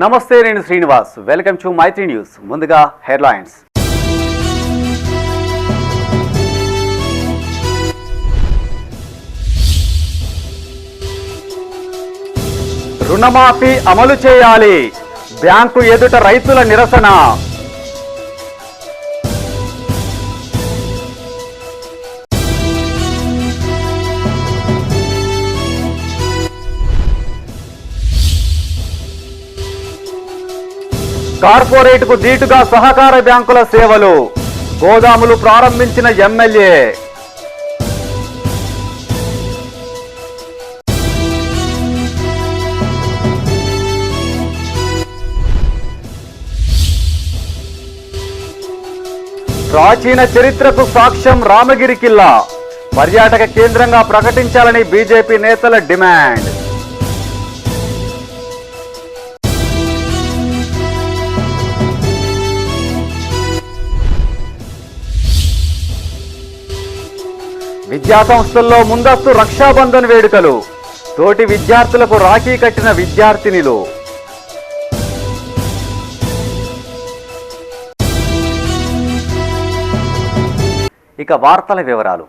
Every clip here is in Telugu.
నమస్తే, నేను Srinivas. Welcome to Maitri news. ముందుగా హెడ్లైన్స్. రుణమాఫీ అమలు చేయాలి, బ్యాంకు ఎదుట రైతుల నిరసన. కార్పొరేట్కు దీటుగా సహకార బ్యాంకుల సేవలు, గోదాములు ప్రారంభించిన ఎమ్మెల్యే. ప్రాచీన చరిత్రకు సాక్ష్యం రామగిరి కిల్లా, పర్యాటక కేంద్రంగా ప్రకటించాలని బీజేపీ నేతల డిమాండ్. విద్యాసంస్థల్లో ముందస్తు రక్షాబంధన్ వేడుకలు, తోటి విద్యార్థులకు రాఖీ కట్టిన విద్యార్థినిలు. ఇక వార్తల వివరాలు.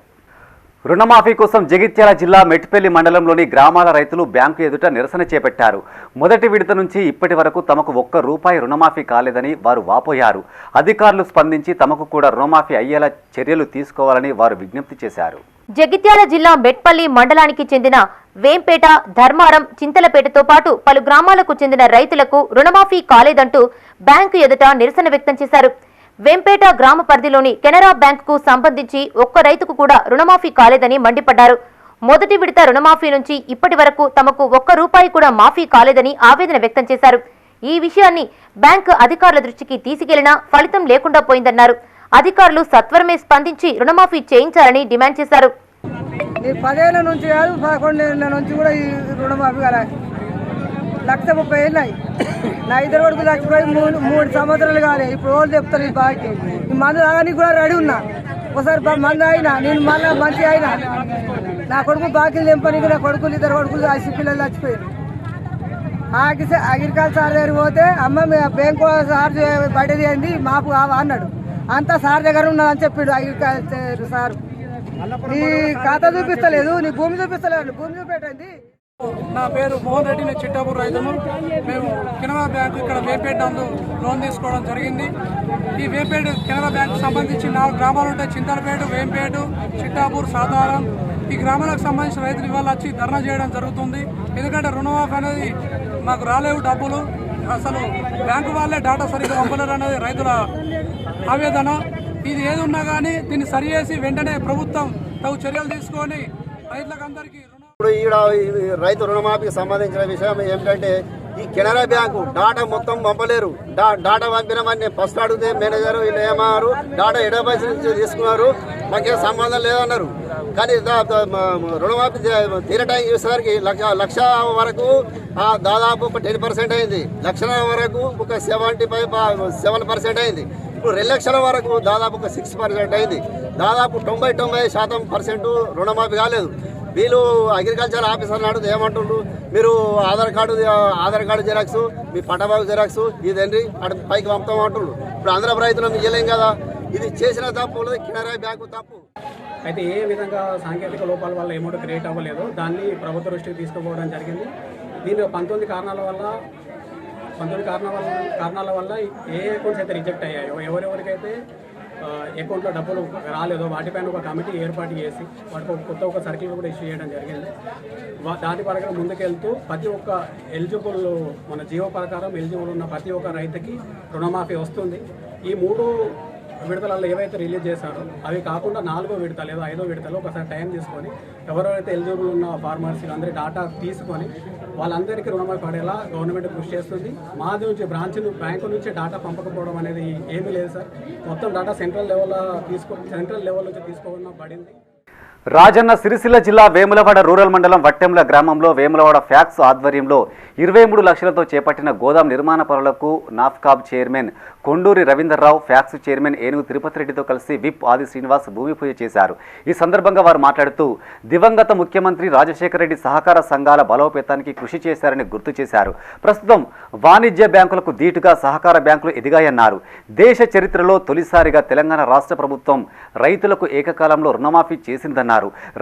రుణమాఫీ కోసం జగిత్యాల జిల్లా మెట్పల్లి మండలంలోని గ్రామాల రైతులు బ్యాంకు ఎదుట నిరసన చేపట్టారు. మొదటి విడత నుంచి ఇప్పటి వరకు తమకు ₹1 రుణమాఫీ కాలేదని వారు వాపోయారు. అధికారులు స్పందించి తమకు కూడా రుణమాఫీ అయ్యేలా చర్యలు తీసుకోవాలని వారు విజ్ఞప్తి చేశారు. జగిత్యాల జిల్లా మెట్పల్లి మండలానికి చెందిన వేంపేట, ధర్మారం, చింతలపేటతో పాటు పలు గ్రామాలకు చెందిన రైతులకు రుణమాఫీ కాలేదంటూ బ్యాంకు ఎదుట నిరసన వ్యక్తం చేశారు. వేంపేట గ్రామ పరిధిలోని కెనరా బ్యాంకుకు సంబంధించి ఒక్క రైతుకు కూడా రుణమాఫీ కాలేదని మండిపడ్డారు. మొదటి విడత రుణమాఫీ నుంచి ఇప్పటి వరకు తమకు ₹1 కూడా మాఫీ కాలేదని ఆవేదన వ్యక్తం చేశారు. ఈ విషయాన్ని బ్యాంకు అధికారుల దృష్టికి తీసుకెళ్లినా ఫలితం లేకుండా పోయిందన్నారు. అధికారులు సత్వరమే స్పందించి రుణమాఫీ చేయించాలని డిమాండ్ చేశారు. 10 ఏళ్ల నుంచి కాదు, 11 ఏళ్ల నుంచి కూడా ఈ రుణమాఫీ కదా. 1,30,000 నా ఇద్దరు వరకు చచ్చిపోయి 3 సంవత్సరాలు కానీ ఇప్పుడు వాళ్ళు చెప్తారు ఈ బాకీ. ఈ మందు తాగడానికి కూడా రెడీ ఉన్నా. ఒకసారి మందు అయినా నేను మళ్ళీ మంచి అయినా నా కొడుకు బాకీలు తెంపనికి నా కొడుకులు 2 కొడుకులు 5 పిల్లలు చచ్చిపోయారు. అగ్రికల్చర్ సార్ దగ్గర పోతే అమ్మ బ్యాంకు సార్ బయట చేయండి మాపు కావా అన్నాడు. అంతా సార్ దగ్గర ఉన్నదని చెప్పాడు అగ్రికల్చర్ సార్. నీ ఖాతా చూపిస్తలేదు, నీ భూమి చూపిస్తలేదు, భూమి చూపెట్టండి. నా పేరు మోహన్ రెడ్డి, నేను చిట్టాపూర్ రైతును. మేము కెనరా బ్యాంకు ఇక్కడ వేపేట నందు లోన్ తీసుకోవడం జరిగింది. ఈ వేపేట కెనరా బ్యాంకు సంబంధించి 4 గ్రామాలు ఉంటాయి. చింతలపేట, వేంపేట, చిట్టాపూర్, సాధారం. ఈ గ్రామాలకు సంబంధించిన రైతులు ఇవాళ వచ్చి ధర్నా చేయడం జరుగుతుంది. ఎందుకంటే రుణమాఫీ అనేది మాకు రాలేవు డబ్బులు, అసలు బ్యాంకు వాళ్ళే డాటా సరిగ్గా పంపలేరు అనేది రైతుల ఆవేదన. ఇది ఏది ఉన్నా కానీ దీన్ని సరిచేసి వెంటనే ప్రభుత్వం తగు చర్యలు తీసుకొని రైతులకు అందరికీ ఇప్పుడు ఈడ రైతు రుణమాఫీకి సంబంధించిన విషయం ఏమిటంటే ఈ కెనరా బ్యాంకు డాటా మొత్తం పంపలేరు. డాటా పంపినామని ఫస్ట్ అడిగితే మేనేజర్ వీళ్ళు ఏమన్నారు, డాటా ఎడబైస్ నుంచి తీసుకున్నారు, మాకేం సంబంధం లేదన్నారు. కానీ రుణమాఫీ తీరే టైం చూసేసరికి లక్ష వరకు దాదాపు ఒక 10% అయింది. లక్షల వరకు ఒక 7% అయింది. ఇప్పుడు 2 లక్షల వరకు దాదాపు ఒక 6% అయింది. దాదాపు 90% రుణమాఫీ కాలేదు. వీళ్ళు అగ్రికల్చర్ ఆఫీసర్ నాడు ఏమంటుండ్రు, మీరు ఆధార్ కార్డు జిరాక్స్, మీ పట్టబాబు జిరాక్స్ ఇదండి అటు పైకి పంపుతామంటుండ్రు. ఇప్పుడు అందరూ రైతులు ఇవ్వలేం కదా. ఇది చేసిన తప్పు కెనరా బ్యాంకు తప్పు. అయితే ఏ విధంగా సాంకేతిక లోపాల వల్ల అమౌంట్ క్రియేట్ అవ్వలేదు, దాన్ని ప్రభుత్వ దృష్టికి తీసుకుపోవడం జరిగింది. దీని 19 కారణాల వల్ల ఏ అకౌంట్స్ అయితే రిజెక్ట్ అయ్యాయో, ఎవరెవరికైతే అకౌంట్లో డబ్బులు రాలేదో వాటిపైన ఒక కమిటీ ఏర్పాటు చేసి వాటికి ఒక సర్కిల్ కూడా ఇష్యూ చేయడం జరిగింది. దాని ప్రకారం ముందుకెళ్తూ ప్రతి ఒక్క ఎలిజిబుల్ మన జియో ప్రకారం ఎలిజిబుల్ ఉన్న ప్రతి ఒక్క రైతుకి రుణమాఫీ వస్తుంది. ఈ 3 విడతలలో ఏవైతే రిలీజ్ చేశారో అవి కాకుండా 4వ విడత లేదా 5వ విడతలో ఒకసారి టైం తీసుకొని ఎవరైతే ఎలిజిబుల్ ఉన్న ఫార్మర్స్ అందరి డాటా తీసుకొని వాళ్ళందరికీ రుణమాఫీ పడేలా గవర్నమెంట్ కృషి చేస్తుంది. మాది నుంచి బ్యాంకు నుంచి డాటా పంపకపోవడం అనేది ఏమీ లేదు సార్. మొత్తం డాటా సెంట్రల్ లెవెల్ నుంచి తీసుకోవడం పడింది. రాజన్న సిరిసిల్ల జిల్లా వేములవాడ రూరల్ మండలం వట్టెంల గ్రామంలో వేములవాడ ఫ్యాక్స్ ఆధ్వర్యంలో 23 లక్షలతో చేపట్టిన గోదాం నిర్మాణ పనులకు NAFSCOB chairman Konduri Ravinder Rao, PACS chairman Enugu Tirupati రెడ్డితో కలిసి విప్ ఆది శ్రీనివాస్ భూమి పూజ చేశారు. ఈ సందర్భంగా వారు మాట్లాడుతూ దివంగత ముఖ్యమంత్రి రాజశేఖర రెడ్డి సహకార సంఘాల బలోపేతానికి కృషి చేశారని గుర్తు చేశారు. ప్రస్తుతం వాణిజ్య బ్యాంకులకు ధీటుగా సహకార బ్యాంకులు ఎదిగాయన్నారు. దేశ చరిత్రలో తొలిసారిగా తెలంగాణ రాష్ట్ర ప్రభుత్వం రైతులకు ఏకకాలంలో రుణమాఫీ చేసిందన్నారు.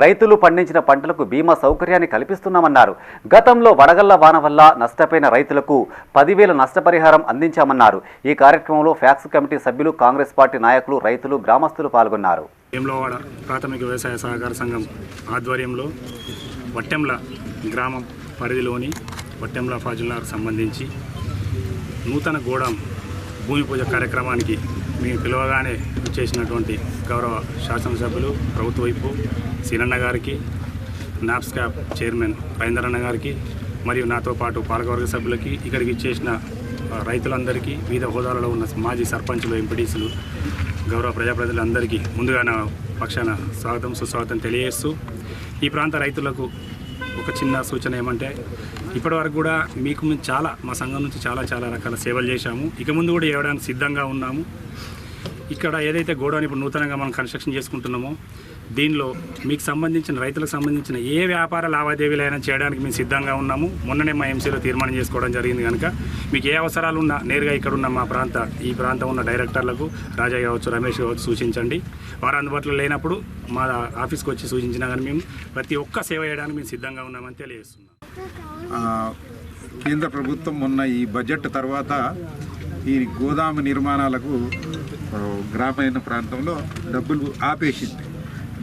రైతులు పండించిన పంటలకు బీమా సౌకర్యాన్ని కల్పిస్తున్నామన్నారు. గతంలో వడగళ్ల వాన వల్ల నష్టపోయిన రైతులకు 10,000 నష్టపరిహారం అందించామన్నారు. ఈ కార్యక్రమంలో ఫ్యాక్స్ కమిటీ సభ్యులు, కాంగ్రెస్ పార్టీ నాయకులు, రైతులు, గ్రామస్తులు పాల్గొన్నారు. వేములవాడ ప్రాథమిక వ్యవసాయ సహకార సంఘం ఆధ్వర్యంలో వట్టెంల గ్రామం పరిధిలోని వట్టెంల ఫాజుల్లాకు సంబంధించి నూతన గోడాం భూమి పూజ కార్యక్రమానికి మేము పిలవగానే చేసినటువంటి గౌరవ శాసనసభ్యులు ప్రభుత్వ వైపు సీనన్న గారికి, నాప్స్కాప్ చైర్మన్ రవీందరన్న గారికి మరియు నాతో పాటు పాలకవర్గ సభ్యులకి, ఇక్కడికి చేసిన రైతులందరికీ, వివిధ హోదాలలో ఉన్న మాజీ సర్పంచులు, ఎంపీటీసీలు, గౌరవ ప్రజాప్రతినిధులందరికీ ముందుగా నా పక్షాన స్వాగతం సుస్వాగతం తెలియజేస్తూ, ఈ ప్రాంత రైతులకు ఒక చిన్న సూచన ఏమంటే, ఇప్పటివరకు కూడా మీకు చాలా మా సంఘం నుంచి చాలా రకాల సేవలు చేశాము. ఇక ముందు కూడా చేయడానికి సిద్ధంగా ఉన్నాము. ఇక్కడ ఏదైతే గోడౌన్ ఇప్పుడు నూతనంగా మనం కన్స్ట్రక్షన్ చేసుకుంటున్నామో దీనిలో మీకు సంబంధించిన రైతులకు సంబంధించిన ఏ వ్యాపార లావాదేవీలైనా చేయడానికి మేము సిద్ధంగా ఉన్నాము. మొన్ననే మా ఎంసీలో తీర్మానం చేసుకోవడం జరిగింది. కనుక మీకు ఏ అవసరాలు ఉన్నా నేరుగా ఇక్కడ ఉన్న మా ఈ ప్రాంతం ఉన్న డైరెక్టర్లకు రాజా కావచ్చు, రమేష్ కావచ్చు సూచించండి. వారు అందుబాటులో లేనప్పుడు మా ఆఫీస్కి వచ్చి సూచించినా కానీ మేము ప్రతి ఒక్క సేవ చేయడానికి మేము సిద్ధంగా ఉన్నామని తెలియజేస్తున్నాం. కేంద్ర ప్రభుత్వం మొన్న ఈ బడ్జెట్ తర్వాత ఈ గోదాము నిర్మాణాలకు గ్రామీణ ప్రాంతంలో డబ్బులు ఆపేసింది.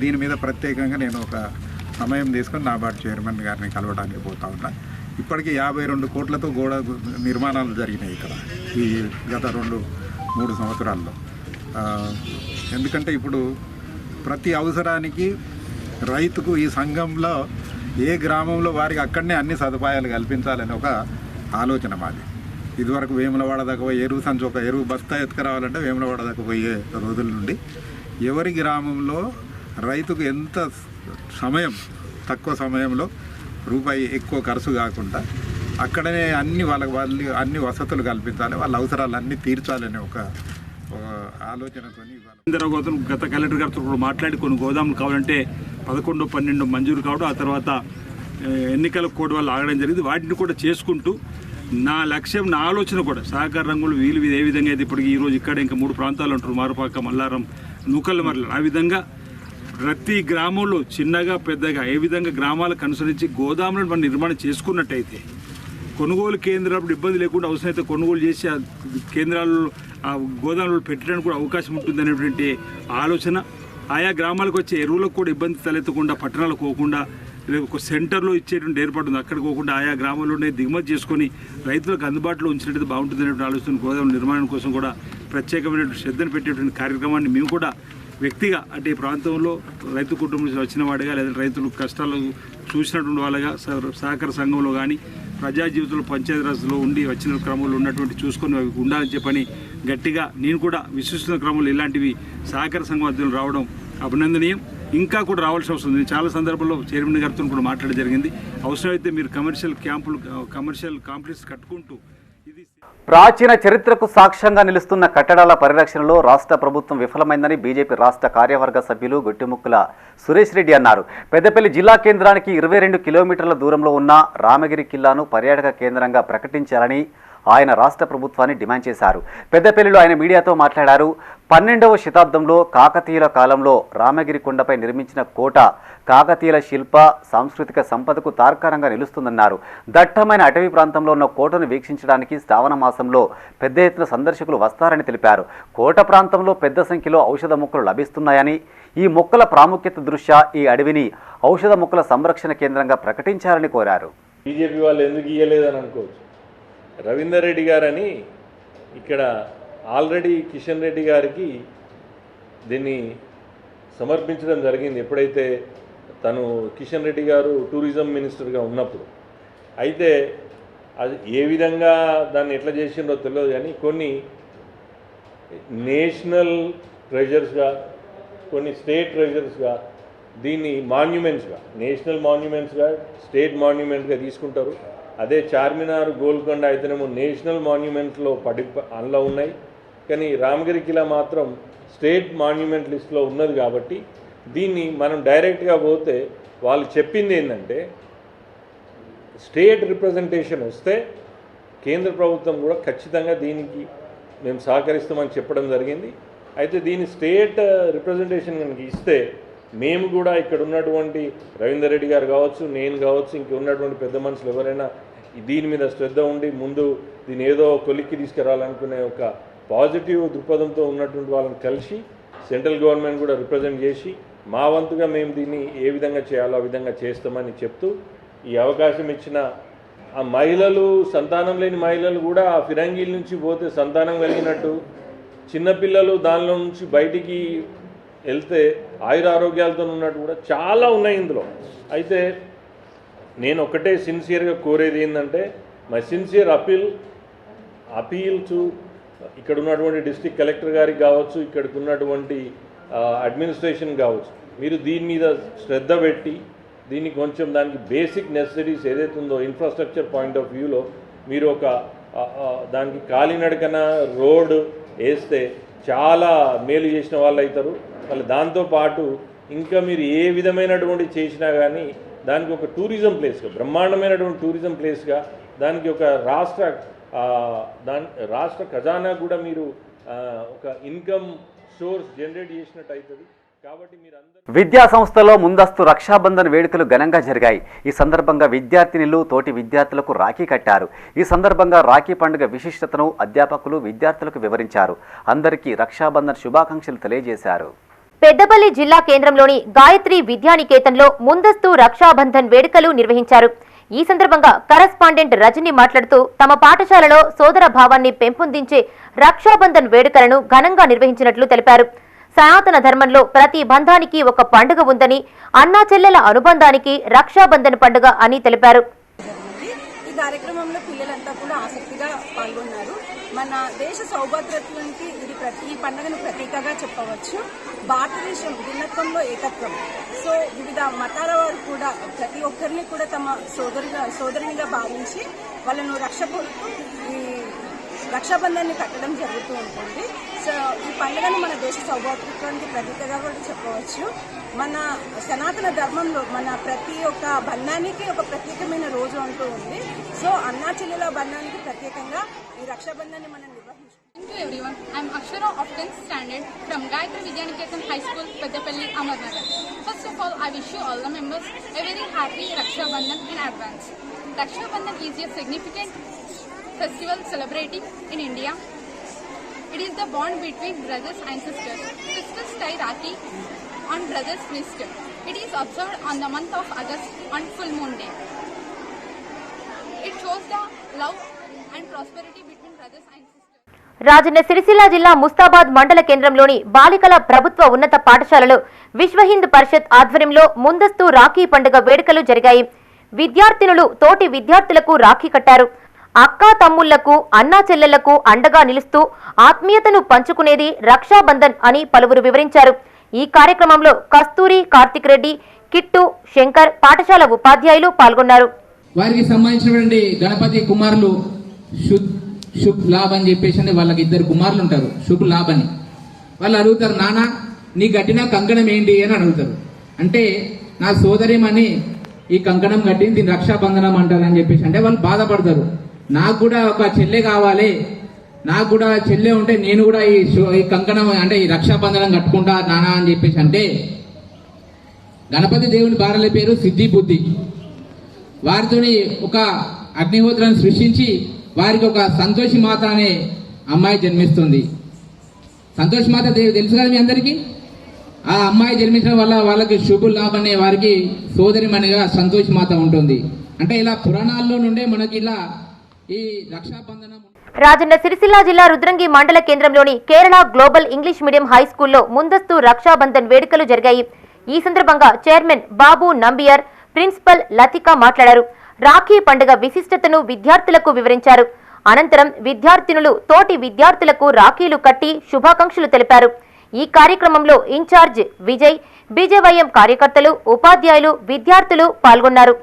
దీని మీద ప్రత్యేకంగా నేను ఒక సమయం తీసుకొని నాబార్డు చైర్మన్ గారిని కలవడానికి పోతా ఉన్నా. ఇప్పటికీ 52 కోట్లతో గోడ నిర్మాణాలు జరిగినాయి ఇక్కడ ఈ గత 2-3 సంవత్సరాల్లో. ఎందుకంటే ఇప్పుడు ప్రతి అవసరానికి రైతుకు ఈ సంఘంలో ఏ గ్రామంలో వారికి అక్కడనే అన్ని సదుపాయాలు కల్పించాలని ఒక ఆలోచన మాది. ఇదివరకు వేములవాడ దాకా పోయి ఎరువు సంచి ఒక ఎరువు బస్తా ఎత్తుకురావాలంటే వేములవాడ దాకా పోయే రోజుల నుండి ఎవరి గ్రామంలో రైతుకు ఎంత సమయం, తక్కువ సమయంలో రూపాయి ఎక్కువ ఖర్చు కాకుండా అక్కడనే వాళ్ళు అన్ని వసతులు కల్పించాలి, వాళ్ళ అవసరాలన్నీ తీర్చాలని ఒక ఆలోచనతో గత కలెక్టర్ గారితో కూడా మాట్లాడి కొన్ని గోదాములు కావాలంటే 11-12 మంజూరు కావడం, ఆ తర్వాత ఎన్నికల కోడ్ వల్ల ఆగడం జరిగింది. వాటిని కూడా చేసుకుంటూ నా లక్ష్యం, నా ఆలోచన కూడా సహకార రంగంలో వీళ్ళు ఏ విధంగా అయితే ఇప్పటికి ఈరోజు ఇక్కడ ఇంకా 3 ప్రాంతాలు ఉంటారు, మారుపాక, మల్లారం, నూకల్ మరల, ఆ విధంగా ప్రతి గ్రామంలో చిన్నగా పెద్దగా ఏ విధంగా గ్రామాలకు అనుసరించి గోదాములను మనం నిర్మాణం చేసుకున్నట్టయితే కొనుగోలు కేంద్రాలు ఇబ్బంది లేకుండా అవసరమైతే కొనుగోలు చేసి ఆ కేంద్రాల్లో ఆ గోదాములు పెట్టడానికి కూడా అవకాశం ఉంటుందనేటువంటి ఆలోచన. ఆయా గ్రామాలకు వచ్చే ఎరువులకు కూడా ఇబ్బంది తలెత్తకుండా, పట్టణాలకు పోకుండా ఒక సెంటర్లో ఇచ్చేటువంటి ఏర్పాటు ఉంది, అక్కడికి పోకుండా ఆయా గ్రామాల్లోనే దిగుమతి చేసుకొని రైతులకు అందుబాటులో ఉంచినట్టు బాగుంటుందనేటువంటి ఆలోచన గోదాముల నిర్మాణం కోసం కూడా ప్రత్యేకమైనటువంటి శ్రద్ధను పెట్టేటువంటి కార్యక్రమాన్ని మేము కూడా వ్యక్తిగా అంటే ఈ ప్రాంతంలో రైతు కుటుంబం నుంచి వచ్చిన వాడిగా, లేదంటే రైతులు కష్టాలు చూసినటువంటి వాళ్ళగా సహకార సంఘంలో కానీ ప్రజా జీవితంలో పంచాయతీరాజ్లో ఉండి వచ్చిన క్రమంలో ఉన్నటువంటి చూసుకొని అవి ఉండాలని చెప్పని గట్టిగా నేను కూడా విశ్వసిస్తున్న క్రమంలో ఇలాంటివి సహకార సంఘం అధ్యయనం రావడం అభినందనీయం. ఇంకా కూడా రావాల్సిన అవసరం ఉంది. చాలా సందర్భాల్లో చైర్మన్ గారితో కూడా మాట్లాడడం జరిగింది. అవసరమైతే మీరు కమర్షియల్ కాంప్లెక్స్ కట్టుకుంటూ ప్రాచీన చరిత్రకు సాక్ష్యంగా నిలుస్తున్న కట్టడాల పరిరక్షణలో రాష్ట్ర ప్రభుత్వం విఫలమైందని బీజేపీ రాష్ట్ర కార్యవర్గ సభ్యులు గొట్టిముక్కుల సురేష్ రెడ్డి అన్నారు. పెద్దపల్లి జిల్లా కేంద్రానికి 22 కిలోమీటర్ల దూరంలో ఉన్న రామగిరి కిల్లాను పర్యాటక కేంద్రంగా ప్రకటించాలని ఆయన రాష్ట్ర ప్రభుత్వాన్ని డిమాండ్ చేశారు. పెద్దపల్లిలో ఆయన మీడియాతో మాట్లాడారు. 12వ శతాబ్దంలో కాకతీయుల కాలంలో రామగిరి కొండపై నిర్మించిన కోట కాకతీయుల శిల్ప సాంస్కృతిక సంపదకు తార్కాణంగా నిలుస్తుందన్నారు. దట్టమైన అటవీ ప్రాంతంలో ఉన్న కోటను వీక్షించడానికి శ్రావణ మాసంలో పెద్ద ఎత్తున సందర్శకులు వస్తారని తెలిపారు. కోట ప్రాంతంలో పెద్ద సంఖ్యలో ఔషధ మొక్కలు లభిస్తున్నాయని, ఈ మొక్కల ప్రాముఖ్యత దృష్ట్యా ఈ అడవిని ఔషధ మొక్కల సంరక్షణ కేంద్రంగా ప్రకటించాలని కోరారు. బీజేపీ వాళ్ళు ఎందుకు ఇయ్యలేదని అనుకోవచ్చు. రవీందర్ రెడ్డి గారని ఇక్కడ ఆల్రెడీ కిషన్ రెడ్డి గారికి దీన్ని సమర్పించడం జరిగింది, ఎప్పుడైతే తను కిషన్ రెడ్డి గారు టూరిజం మినిస్టర్గా ఉన్నప్పుడు. అయితే అది ఏ విధంగా దాన్ని ఎట్లా చేసిందో తెలియదు, కానీ కొన్ని నేషనల్ ట్రెజర్స్గా, కొన్ని స్టేట్ ట్రెజర్స్గా దీన్ని మాన్యుమెంట్స్గా, నేషనల్ మాన్యుమెంట్స్గా, స్టేట్ మాన్యుమెంట్గా తీసుకుంటారు. అదే చార్మినార్, గోల్కొండ అయితేనేమో నేషనల్ మాన్యుమెంట్స్లో అందులో ఉన్నాయి. కానీ రామగిరి కిలా మాత్రం స్టేట్ మాన్యుమెంట్ లిస్ట్లో ఉన్నది. కాబట్టి దీన్ని మనం డైరెక్ట్గా పోతే వాళ్ళు చెప్పింది ఏంటంటే స్టేట్ రిప్రజెంటేషన్ వస్తే కేంద్ర ప్రభుత్వం కూడా ఖచ్చితంగా దీనికి మేము సహకరిస్తామని చెప్పడం జరిగింది. అయితే దీని స్టేట్ రిప్రజెంటేషన్ కనుక ఇస్తే మేము కూడా ఇక్కడ ఉన్నటువంటి రవీందర్ రెడ్డి గారు కావచ్చు, నేను కావచ్చు, ఇంక ఉన్నటువంటి పెద్ద మనుషులు ఎవరైనా దీని మీద శ్రద్ధ ఉండి ముందు దీన్ని ఏదో కొలిక్కి తీసుకురావాలనుకునే ఒక పాజిటివ్ దృక్పథంతో ఉన్నటువంటి వాళ్ళని కలిసి సెంట్రల్ గవర్నమెంట్ కూడా రిప్రజెంట్ చేసి మా వంతుగా మేము దీన్ని ఏ విధంగా చేయాలో ఆ విధంగా చేస్తామని చెప్తూ ఈ అవకాశం ఇచ్చిన ఆ మహిళలు, సంతానం లేని మహిళలు కూడా ఆ ఫిరంగీల నుంచి పోతే సంతానం కలిగినట్టు, చిన్నపిల్లలు దానిలో నుంచి బయటికి వెళ్తే ఆయురారోగ్యాలతో ఉన్నట్టు కూడా చాలా ఉన్నాయి ఇందులో. అయితే నేను ఒకటే సిన్సియర్గా కోరేది ఏంటంటే మై సిన్సియర్ అపీల్ టు ఇక్కడ ఉన్నటువంటి డిస్ట్రిక్ట్ కలెక్టర్ గారికి కావచ్చు, ఇక్కడికి ఉన్నటువంటి అడ్మినిస్ట్రేషన్ కావచ్చు, మీరు దీని మీద శ్రద్ధ పెట్టి దీన్ని కొంచెం దానికి బేసిక్ నెసెసిటీస్ ఏదైతే ఉందో ఇన్ఫ్రాస్ట్రక్చర్ పాయింట్ ఆఫ్ వ్యూలో మీరు ఒక దానికి కాలినడకన రోడ్ వేస్తే చాలా మేలు చేసిన వాళ్ళు అవుతారు. మళ్ళీ దాంతోపాటు ఇంకా మీరు ఏ విధమైనటువంటి చేసినా కానీ దానికి ఒక టూరిజం ప్లేస్గా, బ్రహ్మాండమైనటువంటి టూరిజం ప్లేస్గా దానికి ఒక రాష్ట్ర ఖజానా కూడా మీరు ఒక ఇన్కమ్ సోర్స్ జనరేట్ చేసినట్టు అవుతుంది. కాబట్టి మీరందరూ విద్యా సంస్థలో ముందస్తు రక్షాబంధన్ వేడుకలు ఘనంగా జరిగాయి. ఈ సందర్భంగా విద్యార్థినులు తోటి విద్యార్థులకు రాఖీ కట్టారు. ఈ సందర్భంగా రాఖీ పండుగ విశిష్టతను అధ్యాపకులు విద్యార్థులకు వివరించారు. అందరికీ రక్షాబంధన్ శుభాకాంక్షలు తెలియజేశారు. పెద్దపల్లి జిల్లా కేంద్రంలోని గాయత్రి విద్యానికేతన్లో ముందస్తు రక్షాబంధన్ వేడుకలు నిర్వహించారు. ఈ సందర్భంగా కరెస్పాండెంట్ రజని మాట్లాడుతూ తమ పాఠశాలలో సోదర భావాన్ని పెంపొందించే రక్షాబంధన్ వేడుకలను ఘనంగా నిర్వహించినట్లు తెలిపారు. సనాతన ధర్మంలో ప్రతి బంధానికి ఒక పండుగ ఉందని, అన్నా చెల్లెల అనుబంధానికి రక్షాబంధన్ పండుగ అని తెలిపారు. ఈ కార్యక్రమంలో పిల్లలంతా కూడా ఆసక్తిగా పాల్గొన్నారు. మన దేశ సౌభద్రత్వానికి ఈ పండుగను ప్రతీకగా చెప్పవచ్చు. భారతదేశం భిన్నత్వంలో ఏకత్వం. సో వివిధ మతాల వారు కూడా ప్రతి ఒక్కరిని కూడా తమ సోదరునిగా భావించి వాళ్ళను రక్షపడుతూ ఈ రక్షాబంధాన్ని కట్టడం జరుగుతూ ఉంటుంది. సో ఈ పండుగను మన దేశ సౌభాతృత్వానికి ప్రతీకగా కూడా చెప్పవచ్చు. మన సనాతన ధర్మంలో మన ప్రతి ఒక్క బంధానికి ఒక ప్రత్యేకమైన రోజు అంటూ ఉంది. సో అన్నా చెల్లెల బంధానికి ప్రత్యేకంగా ఈ రక్షాబంధాన్ని మనం నిర్వహించుకుంటాం. Thank you everyone. I am Akshara of 10th standard from Gayatri Vidyaniketan High School, Peddapalli, Amarnagar. First of all, I wish you all the members a very happy Raksha Bandhan in advance. Raksha Bandhan is a significant festival celebrating in India. It is the bond between brothers and sisters. Sisters tie Rakhi on brothers' wrist. It is observed on the month of August on full moon day. It shows the love and prosperity between brothers and sisters. Rajanna Sircilla జిల్లా ముస్తాబాద్ మండల కేంద్రంలోని బాలికల ప్రభుత్వ ఉన్నత పాఠశాలలో విశ్వ హింద్ పరిషత్ ఆధ్వర్యంలో ముందస్తు రాఖీ పండుగ వేడుకలు జరిగాయి. విద్యార్థినులు తోటి విద్యార్థులకు రాఖీ కట్టారు. అక్కా తమ్ముళ్లకు, అన్నా చెల్లెళ్లకు అండగా నిలుస్తూ ఆత్మీయతను పంచుకునేది రక్షాబంధన్ అని పలువురు వివరించారు. ఈ కార్యక్రమంలో కస్తూరి, కార్తిక్ రెడ్డి, కిట్టు, శంకర్ పాఠశాల ఉపాధ్యాయులు పాల్గొన్నారు. వారికి సంబంధించినటువంటి గణపతి కుమారులు శుభ్ లాభ్ అని చెప్పేసి వాళ్ళకి 2 కుమారులు ఉంటారు. శుభ్ లాభ్ అని వాళ్ళు అడుగుతారు, నాన్న నీ కట్టిన కంకణం ఏంటి అని అడుగుతారు. అంటే నా సోదరిమని ఈ కంకణం కట్టింది, దీన్ని రక్షాబంధనం అంటారని చెప్పేసి అంటే వాళ్ళు బాధపడతారు. నాకు కూడా ఒక చెల్లె కావాలి, నాకు కూడా చెల్లె ఉంటే నేను కూడా ఈ కంకణం అంటే ఈ రక్షాబంధనం కట్టుకుంటా నానా అని చెప్పేసి అంటే గణపతి దేవుని భార్యల పేరు సిద్ధి బుద్ధి. వారితోని ఒక అగ్నిహోత్రాన్ని సృష్టించి వారికి ఒక సంతోషి మాత అనే అమ్మాయి జన్మిస్తుంది. సంతోషి మాత తెలుసు కదా మీ అందరికీ. ఆ అమ్మాయి జన్మించడం వల్ల వాళ్ళకి శుభ లాభ్ అనే వారికి సోదరిమణిగా సంతోషి మాత ఉంటుంది. అంటే ఇలా పురాణాల్లో నుండే మనకి ఇలా ఈ రక్షాబంధనం. రాజన్న సిరిసిల్ల జిల్లా రుద్రంగి మండల కేంద్రంలోని Kerala global English medium high స్కూల్లో ముందస్తు రక్షాబంధన్ వేడుకలు జరిగాయి. ఈ సందర్భంగా చైర్మన్ బాబు నంబియార్, ప్రిన్సిపల్ లతిక మాట్లాడారు. రాఖీ పండుగ విశిష్టతను విద్యార్థులకు వివరించారు. అనంతరం విద్యార్థినులు తోటి విద్యార్థులకు రాఖీలు కట్టి శుభాకాంక్షలు తెలిపారు. ఈ కార్యక్రమంలో ఇన్ఛార్జ్ విజయ్, బీజేవైఎం కార్యకర్తలు, ఉపాధ్యాయులు, విద్యార్థులు పాల్గొన్నారు.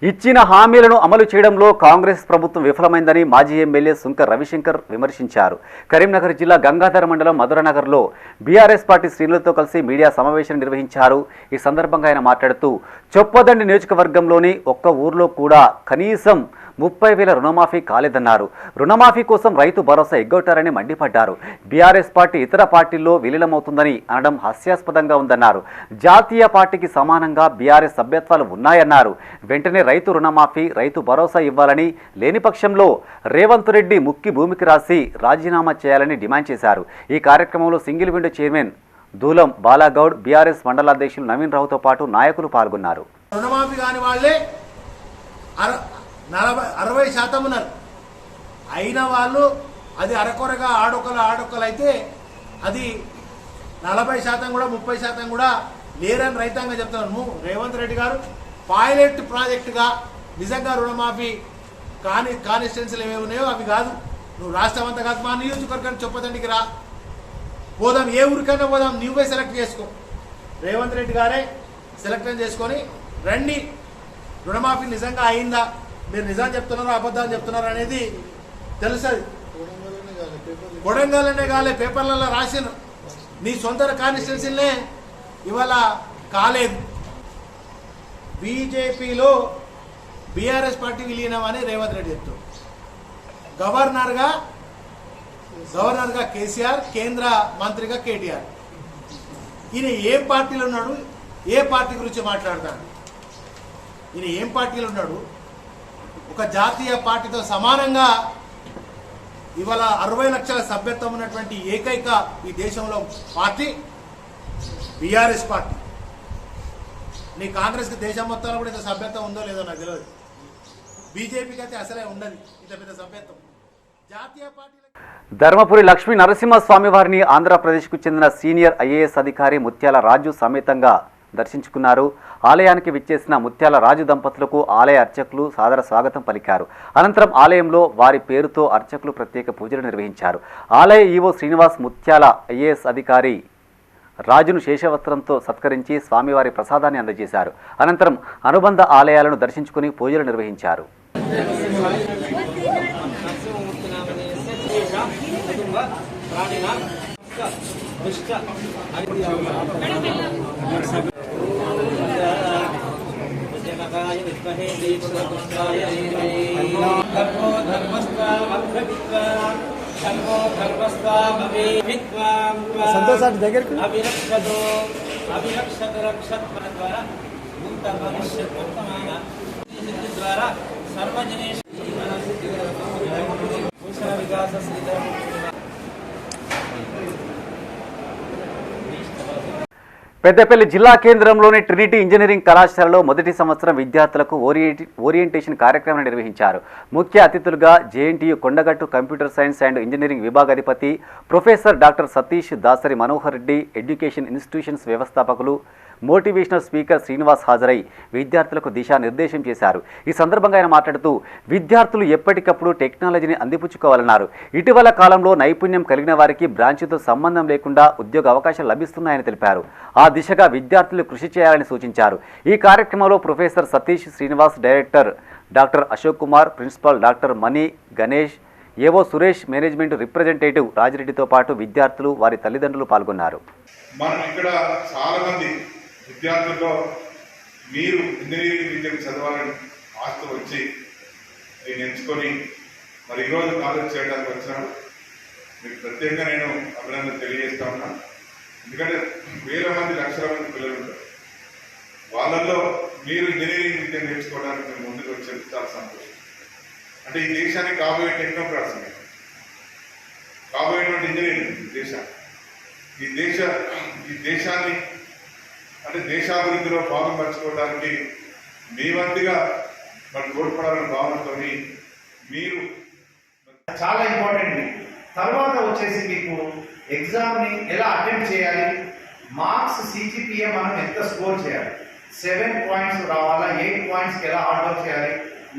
ఇచ్చిన హామీలను అమలు చేయడంలో కాంగ్రెస్ ప్రభుత్వం విఫలమైందని మాజీ ఎమ్మెల్యే సుంక రవిశంకర్ విమర్శించారు. కరీంనగర్ జిల్లా గంగాధర మండలం మధురనగర్లో బీఆర్ఎస్ పార్టీ శ్రేణులతో కలిసి మీడియా సమావేశం నిర్వహించారు. ఈ సందర్భంగా ఆయన మాట్లాడుతూ చొప్పదండి నియోజకవర్గంలోని ఒక్క ఊర్లో కూడా కనీసం 30,000 రుణమాఫీ కాలేదన్నారు. రుణమాఫీ కోసం రైతు భరోసా ఎగ్గొట్టారని మండిపడ్డారు. బీఆర్ఎస్ పార్టీ ఇతర పార్టీల్లో విలీనమవుతుందని అనడం హాస్యాస్పదంగా ఉందన్నారు. జాతీయ పార్టీకి సమానంగా బీఆర్ఎస్ సభ్యత్వాలు ఉన్నాయన్నారు. వెంటనే రైతు రుణమాఫీ, రైతు భరోసా ఇవ్వాలని, లేని పక్షంలో రేవంత్ రెడ్డి ముక్కి భూమికి రాసి రాజీనామా చేయాలని డిమాండ్ చేశారు. ఈ కార్యక్రమంలో single window chairman Doolam Balagoud, BRS మండలాధ్యక్షులు నవీన్ రావుతో పాటు నాయకులు పాల్గొన్నారు. రుణమాఫీ కాని వాళ్ళే 60% ఉన్నారు. అయిన వాళ్ళు అది అరకొరగా ఆడొక్కలు అయితే అది 40% కూడా 30% కూడా లేరని రైతాంగం చెప్తున్నారు. రేవంత్ రెడ్డి గారు పైలట్ ప్రాజెక్టుగా నిజంగా రుణమాఫీ కాన్స్టిట్యున్సీలు ఏమేమి ఉన్నాయో అవి కాదు, నువ్వు రాష్ట్రం అంతా కాదు, మా నియోజకవర్గాన్ని చొప్పదండికి రా, పోదాం, ఏ ఊరికైనా పోదాం, నువ్వే సెలెక్ట్ చేసుకో. రేవంత్ రెడ్డి గారే సెలెక్ట్ చేసుకొని రండి, రుణమాఫీ నిజంగా అయిందా, మీరు నిజం చెప్తున్నారు అబద్ధాలు చెప్తున్నారు అనేది తెలుస్తుంది. కొడంగల్నే కాలే, పేపర్లలో రాసిన నీ సొంత కాన్స్టిట్యున్సీలనే ఇవాళ కాలేదు. బీజేపీలో బీఆర్ఎస్ పార్టీ విలీనం అని రేవంత్ రెడ్డి చెప్తారు. గవర్నర్గా కేసీఆర్, కేంద్ర మంత్రిగా కేటీఆర్. ఈయన ఏం పార్టీలో ఉన్నాడు, ఏ పార్టీ గురించి మాట్లాడతాడు, ఈయన ఏం పార్టీలో ఉన్నాడు? ఒక జాతీయ పార్టీతో సమానంగా ఇవాళ 60 లక్షల సభ్యత్వం ఉన్నటువంటి ఏకైక ఈ దేశంలో పార్టీ బీఆర్ఎస్ పార్టీ. నీ కాంగ్రెస్కి దేశం మొత్తంలో కూడా ఇంత సభ్యత్వం ఉందో లేదో నాకు తెలియదు. బీజేపీకి అయితే అసలే ఉండదు ఇంత పెద్ద సభ్యత్వం. జాతీయ పార్టీ ధర్మపురి లక్ష్మీ నరసింహస్వామి వారిని ఆంధ్రప్రదేశ్కు చెందిన సీనియర్ ఐఏఎస్ అధికారి ముత్యాల రాజు సమేతంగా దర్శించుకున్నారు. ఆలయానికి విచ్చేసిన ముత్యాల రాజు దంపతులకు ఆలయ అర్చకులు సాదర స్వాగతం పలికారు. అనంతరం ఆలయంలో వారి పేరుతో అర్చకులు ప్రత్యేక పూజలు నిర్వహించారు. ఆలయ ఈవో శ్రీనివాస్ ముత్యాల ఐఏఎస్ అధికారి రాజును శేషవస్త్రంతో సత్కరించి స్వామివారి ప్రసాదాన్ని అందజేశారు. అనంతరం అనుబంధ ఆలయాలను దర్శించుకుని పూజలు నిర్వహించారు. సంతోషాన్ని దగ్గరికి ద్వారా సర్వజనేష్ వికాస పెద్దపల్లి జిల్లా కేంద్రంలోని ట్రినిటీ ఇంజనీరింగ్ కళాశాలలో మొదటి సంవత్సరం విద్యార్థులకు ఓరియంటేషన్ కార్యక్రమాన్ని నిర్వహించారు. ముఖ్య అతిథులుగా JNTU Kondagattu computer science and engineering విభాగాధిపతి professor doctor Satish Dasari Manohar Reddy, education institutions వ్యవస్థాపకులు, మోటివేషనల్ స్పీకర్ శ్రీనివాస్ హాజరై విద్యార్థులకు దిశానిర్దేశం చేశారు. ఈ సందర్భంగా ఆయన మాట్లాడుతూ విద్యార్థులు ఎప్పటికప్పుడు టెక్నాలజీని అందిపుచ్చుకోవాలన్నారు. ఇటీవల కాలంలో నైపుణ్యం కలిగిన వారికి బ్రాంచ్తో సంబంధం లేకుండా ఉద్యోగ అవకాశాలు లభిస్తున్నాయని తెలిపారు. ఆ దిశగా విద్యార్థులు కృషి చేయాలని సూచించారు. ఈ కార్యక్రమంలో professor Satish Srinivas, director doctor Ashok Kumar, principal doctor Mani Ganesh, AO Suresh, management representative రాజిరెడ్డితో పాటు విద్యార్థులు, వారి తల్లిదండ్రులు పాల్గొన్నారు. మనం ఇక్కడ చాలా మంది విద్యార్థుల్లో మీరు ఇంజనీరింగ్ విద్యను చదవాలని ఆస్తి వచ్చి నేను ఎంచుకొని మరి ఈరోజు కాలేజ్ చేయడానికి వచ్చాను. మీకు ప్రత్యేకంగా నేను అభినందన తెలియజేస్తా ఉన్నాను. ఎందుకంటే వేల మంది, లక్షల మంది పిల్లలు ఉంటారు. వాళ్ళల్లో మీరు ఇంజనీరింగ్ విద్య నేర్చుకోవడానికి మేము ముందుకు వచ్చేది చాలా సంతోషం. అంటే ఈ దేశానికి కాబోయే టెక్నోక్రాట్స్, కాబోయేటువంటి ఇంజనీరింగ్ దేశాన్ని, ఈ దేశాన్ని అంటే దేశాభివృద్ధిలో భాగం పంచుకోవడానికి మీ వంతుగా మరి తోడ్పడాలని భావనతో మీరు చాలా ఇంపార్టెంట్. తర్వాత వచ్చేసి మీకు ఎగ్జామ్ని ఎలా అటెంప్ట్ చేయాలి, మార్క్స్ CGPA మనం ఎంత స్కోర్ చేయాలి, 7 పాయింట్స్ రావాలా, 8 పాయింట్స్కి ఎలా హార్డ్ వర్క్ చేయాలి,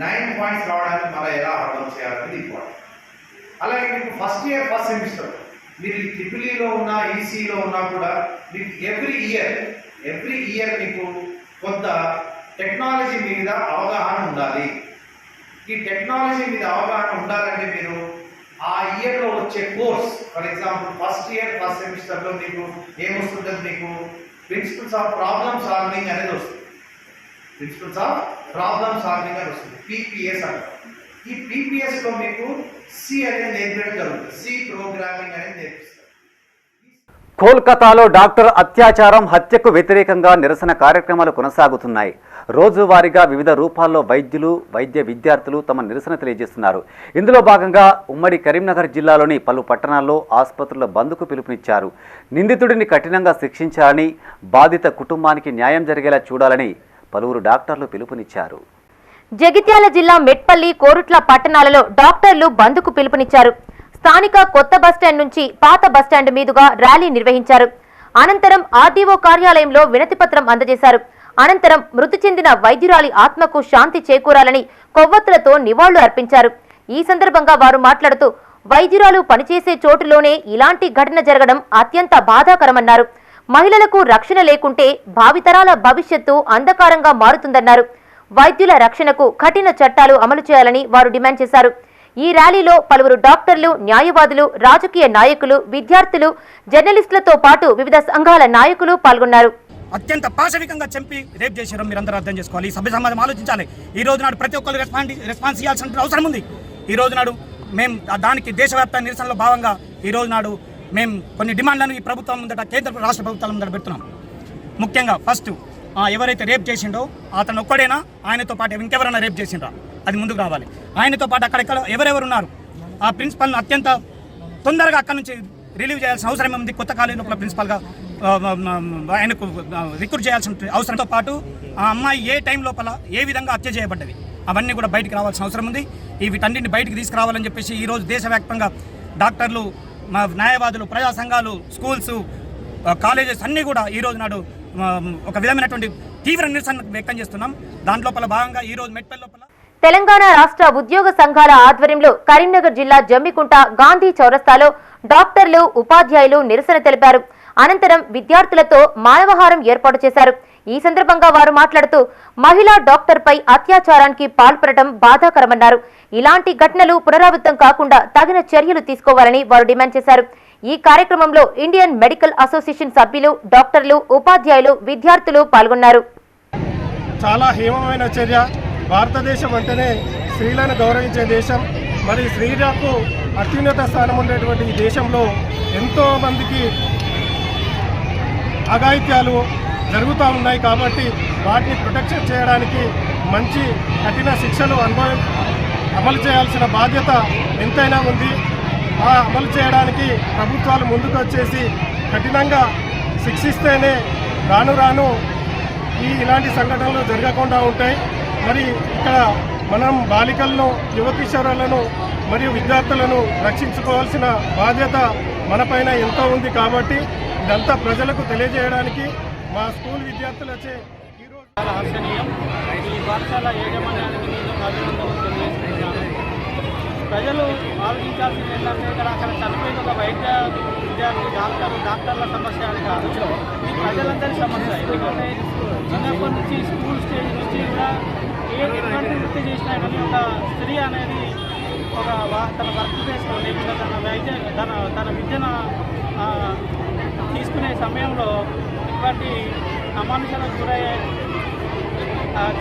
9 పాయింట్స్ రావడానికి మళ్ళీ ఎలా హార్డ్ వర్క్ చేయాలనేది ఇంపార్టెంట్. అలాగే మీకు ఫస్ట్ ఇయర్ ఫస్ట్ సెమిస్టర్ మీరు ట్రిపుల్ఈలో ఉన్నా ఈసీలో ఉన్నా కూడా మీకు ఎవ్రీ ఇయర్ మీకు కొంత టెక్నాలజీ మీద అవగాహన ఉండాలి. ఈ టెక్నాలజీ మీద అవగాహన ఉండాలంటే మీరు ఆ ఇయర్లో వచ్చే course, for example first year first సెమిస్టర్లో మీకు ఏమొస్తుందంటే మీకు ప్రిన్సిపల్స్ ఆఫ్ ప్రాబ్లమ్ సాల్వింగ్ అనేది వస్తుంది. ప్రిన్సిపల్స్ ఆఫ్ ప్రాబ్లమ్ సాల్వింగ్ అని వస్తుంది, PPS అంటారు. ఈ PPSలో మీకు C అనేది నేర్పడం జరుగుతుంది, C ప్రోగ్రామింగ్ అనేది నేర్పిస్తారు. కోల్కతాలో డాక్టర్ అత్యాచారం హత్యకు వ్యతిరేకంగా నిరసన కార్యక్రమాలు కొనసాగుతున్నాయి. రోజువారీగా వివిధ రూపాల్లో వైద్య విద్యార్థులు తమ నిరసన తెలియజేస్తున్నారు. ఇందులో భాగంగా ఉమ్మడి కరీంనగర్ జిల్లాలోని పలు పట్టణాల్లో ఆసుపత్రుల బంద్కు పిలుపునిచ్చారు. నిందితుడిని కఠినంగా శిక్షించాలని, బాధిత కుటుంబానికి న్యాయం జరిగేలా చూడాలని పలువురు డాక్టర్లు పిలుపునిచ్చారు. జగిత్యాల జిల్లా మెట్పల్లి, కోరుట్ల పట్టణాలలో డాక్టర్లు బంద్కు పిలుపునిచ్చారు. స్థానిక కొత్త బస్టాండ్ నుంచి పాత బస్టాండ్ మీదుగా ర్యాలీ నిర్వహించారు. అనంతరం ఆర్డీఓ కార్యాలయంలో వినతిపత్రం అందజేశారు. అనంతరం మృతి చెందిన వైద్యురాలి ఆత్మకు శాంతి చేకూరాలని కొవ్వొత్తులతో నివాళులు అర్పించారు. ఈ సందర్భంగా వారు మాట్లాడుతూ వైద్యురాలు పనిచేసే చోటులోనే ఇలాంటి ఘటన జరగడం అత్యంత బాధాకరమన్నారు. మహిళలకు రక్షణ లేకుంటే భావితరాల భవిష్యత్తు అంధకారంగా మారుతుందన్నారు. వైద్యుల రక్షణకు కఠిన చట్టాలు అమలు చేయాలని వారు డిమాండ్ చేశారు. ఈ ర్యాలీలో పలువురు డాక్టర్లు, న్యాయవాదులు, రాజకీయ నాయకులు, విద్యార్థులు, జర్నలిస్టులతో పాటు వివిధ సంఘాల నాయకులు పాల్గొన్నారు. అత్యంత పాశవికంగా చంపి రేప్ చేశారు. మీరందరూ అర్థం చేసుకోవాలి. ఈ సభ్య సమాజం ఆలోచించాలి. ఈ రోజు నాడు ప్రతి ఒక్కరు రెస్పాన్స్ ఇవ్వాల్సిన అవసరం ఉంది. ఈ రోజు నాడు మేము దానికి దేశవ్యాప్త నిరసనలో భాగంగా ఈ రోజు నాడు మేము కొన్ని డిమాండ్లను ఈ ప్రభుత్వం ముందట, కేంద్ర రాష్ట్ర ప్రభుత్వాల ముందట పెడుతున్నాం. ముఖ్యంగా ఫస్ట్ ఎవరైతే రేప్ చేసిండో అతను ఒక్కడైనా, ఆయనతో పాటు ఇంకెవరైనా రేప్ చేసిండ్రా అది ముందుకు రావాలి. ఆయనతో పాటు అక్కడెక్కడ ఎవరెవరు ఉన్నారు ఆ ప్రిన్సిపల్ను అత్యంత తొందరగా అక్కడి నుంచి రిలీవ్ చేయాల్సిన అవసరం ఉంది. కొత్త కాలేజీ లోపల ప్రిన్సిపల్గా ఆయనకు రిక్రూట్ చేయాల్సిన అవసరంతో పాటు ఆ అమ్మాయి ఏ టైం లోపల ఏ విధంగా హత్య చేయబడ్డది అవన్నీ కూడా బయటికి రావాల్సిన అవసరం ఉంది. వీటన్నింటిని బయటికి తీసుకురావాలని చెప్పేసి ఈరోజు దేశవ్యాప్తంగా డాక్టర్లు, న్యాయవాదులు, ప్రజా సంఘాలు, స్కూల్స్, కాలేజెస్ అన్నీ కూడా ఈరోజు నాడు ఒక విధమైనటువంటి తీవ్ర నిరసన వ్యక్తం చేస్తున్నాం. దాంట్లోపల భాగంగా ఈరోజు మెట్పల్లి లోపల తెలంగాణ రాష్ట్ర ఉద్యోగ సంఘాల ఆధ్వర్యంలో కరీంనగర్ జిల్లా జమ్మికుంట గాంధీ చౌరస్తాలో డాక్టర్లు, ఉపాధ్యాయులు నిరసన తెలిపారు. అనంతరం విద్యార్థులతో మానవహారం ఏర్పాటు చేశారు. ఈ సందర్భంగా వారు మాట్లాడుతూ మహిళా డాక్టర్పై అత్యాచారానికి పాల్పడటం బాధాకరమన్నారు. ఇలాంటి ఘటనలు పునరావృతం కాకుండా తగిన చర్యలు తీసుకోవాలని వారు డిమాండ్ చేశారు. ఈ కార్యక్రమంలో ఇండియన్ మెడికల్ అసోసియేషన్ సభ్యులు, డాక్టర్లు, ఉపాధ్యాయులు, విద్యార్థులు పాల్గొన్నారు. చాలా హేమమైన చర్య. భారతదేశం అంటేనే స్త్రీలను గౌరవించే దేశం. మరి స్త్రీలకు అత్యున్నత స్థానం ఉండేటువంటి ఈ దేశంలో ఎంతో మందికి అఘాయిత్యాలు జరుగుతూ ఉన్నాయి. కాబట్టి వాటిని ప్రొటెక్షన్ చేయడానికి మంచి కఠిన శిక్షలు అమలు చేయాల్సిన బాధ్యత ఎంతైనా ఉంది. ఆ అమలు చేయడానికి ప్రభుత్వాలు ముందుకు వచ్చేసి కఠినంగా శిక్షిస్తేనే రాను రాను ఇలాంటి సంఘటనలు జరగకుండా ఉంటాయి. మరి ఇక్కడ మనం బాలికలను, యువ కిషోరులను మరియు విద్యార్థులను రక్షించుకోవాల్సిన బాధ్యత మనపైన ఎంతో ఉంది. కాబట్టి ఇదంతా ప్రజలకు తెలియజేయడానికి మా స్కూల్ విద్యార్థులచే ఈరోజు చాలా హర్షణీయం. ఈ పాఠశాల యాజమాన్యానికి నేను అభినందనలు తెలియజేస్తున్నాను. ప్రజలు ఆలోచించాల్సింది ఏంటంటే అక్కడ చనిపోయిన ఒక వైద్య విద్యార్థి డాక్టర్ల సమస్య అని కాదు, ఇది ప్రజలందరి సమస్య. ఎందుకంటే చిన్నప్పటి నుంచి స్కూల్ స్టేజ్ నుంచి కూడా ఎటువంటి వృత్తి చేసినా కానీ ఒక స్త్రీ అనేది తన వర్క్ ప్లేస్లో లేకుండా తన విద్యను తీసుకునే సమయంలో ఇటువంటి అమానుషాలకు గురయ్యే